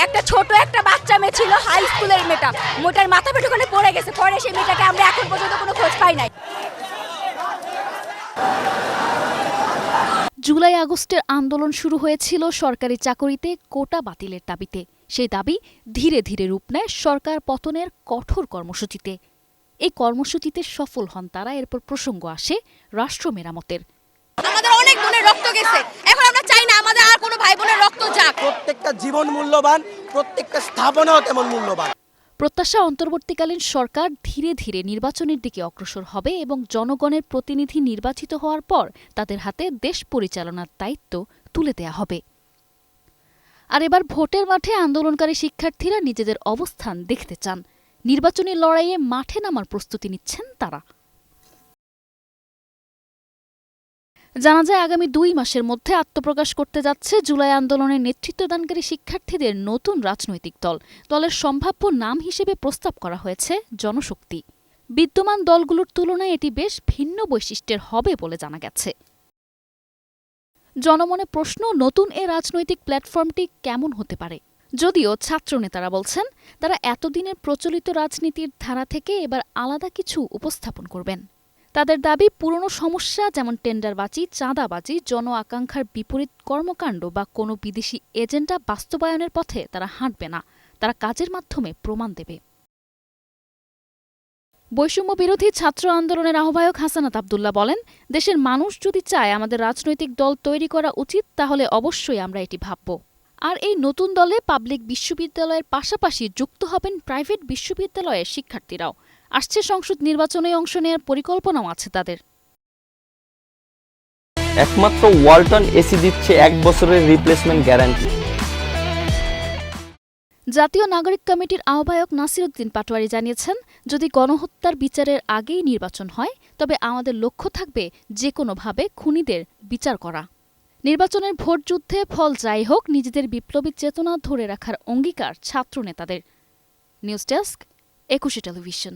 একটা ছোট একটা বাচ্চা মেয়ে ছিল, হাই স্কুলের মেয়েটা, মোটার মাথা পেটে ওখানে পড়ে গেছে। পরে সেই মেয়েটাকে আমরা এখন পর্যন্ত কোনো খোঁজ পাই নাই। জুলাই আগস্টের আন্দোলন শুরু হয়েছিল সরকারি চাকরিতে কোটা বাতিলের দাবিতে। সেই দাবি ধীরে ধীরে রূপ নেয় সরকার পতনের কঠোর কর্মসূচিতে। এই কর্মসূচিতে সফল হন তারা। এরপর প্রসঙ্গ আসে রাষ্ট্র মেরামতের। আমাদের অনেক বোনের রক্ত গেছে, এখন আমরা চাই না আমাদের আর কোনো ভাই বোনের রক্ত যাক। প্রত্যেকটা জীবন মূল্যবান, প্রত্যেকটা স্থাপনাও তেমন মূল্যবান। প্রত্যাশা অন্তর্বর্তীকালীন সরকার ধীরে ধীরে নির্বাচনের দিকে অগ্রসর হবে এবং জনগণের প্রতিনিধি নির্বাচিত হওয়ার পর তাদের হাতে দেশ পরিচালনার দায়িত্ব তুলে দেয়া হবে। আর এবার ভোটের মাঠে আন্দোলনকারী শিক্ষার্থীরা নিজেদের অবস্থান দেখতে চান। নির্বাচনী লড়াইয়ে মাঠে নামার প্রস্তুতি নিচ্ছেন তারা। জানা যায় আগামী 2 মাসের মধ্যে আত্মপ্রকাশ করতে যাচ্ছে জুলাই আন্দোলনের নেতৃত্বদানকারী শিক্ষার্থীদের নতুন রাজনৈতিক দল। দলের সম্ভাব্য নাম হিসেবে প্রস্তাব করা হয়েছে জনশক্তি। বিদ্যমান দলগুলোর তুলনায় এটি বেশ ভিন্ন বৈশিষ্ট্যের হবে বলে জানা গেছে। জনমনে প্রশ্ন, নতুন এ রাজনৈতিক প্ল্যাটফর্মটি কেমন হতে পারে? যদিও ছাত্রনেতারা বলছেন তারা এতদিনের প্রচলিত রাজনীতির ধারা থেকে এবার আলাদা কিছু উপস্থাপন করবেন। তাদের দাবি, পুরনো সমস্যা যেমন টেন্ডারবাজি, চাঁদাবাজি, জন আকাঙ্ক্ষার বিপরীত কর্মকাণ্ড বা কোনো বিদেশি এজেন্ডা বাস্তবায়নের পথে তারা হাঁটবে না। তারা কাজের মাধ্যমে প্রমাণ দেবে। বৈষম্য বিরোধী ছাত্র আন্দোলনের আহ্বায়ক হাসানাত আব্দুল্লাহ বলেন, দেশের মানুষ যদি চায় আমাদের রাজনৈতিক দল তৈরি করা উচিত, তাহলে অবশ্যই আমরা এটি ভাবব। আর এই নতুন দলে পাবলিক বিশ্ববিদ্যালয়ের পাশাপাশি যুক্ত হবেন প্রাইভেট বিশ্ববিদ্যালয়ের শিক্ষার্থীরাও। আসছে সংসদ নির্বাচনে অংশ নেওয়ার পরিকল্পনাও আছে তাদের। একমাত্র ওয়ালটন এসি দিচ্ছে 1 বছরের রিপ্লেসমেন্ট গ্যারান্টি। জাতীয় নাগরিক কমিটির আহ্বায়ক নাসির উদ্দিন পাটোয়ারি জানিয়েছেন, যদি গণহত্যার বিচারের আগেই নির্বাচন হয়, তবে আমাদের লক্ষ্য থাকবে যে কোনোভাবে খুনিদের বিচার করা। নির্বাচনের ভোটযুদ্ধে ফল যাই হোক, নিজেদের বিপ্লবী চেতনা ধরে রাখার অঙ্গীকার ছাত্রনেতাদের। News desk, 21 television.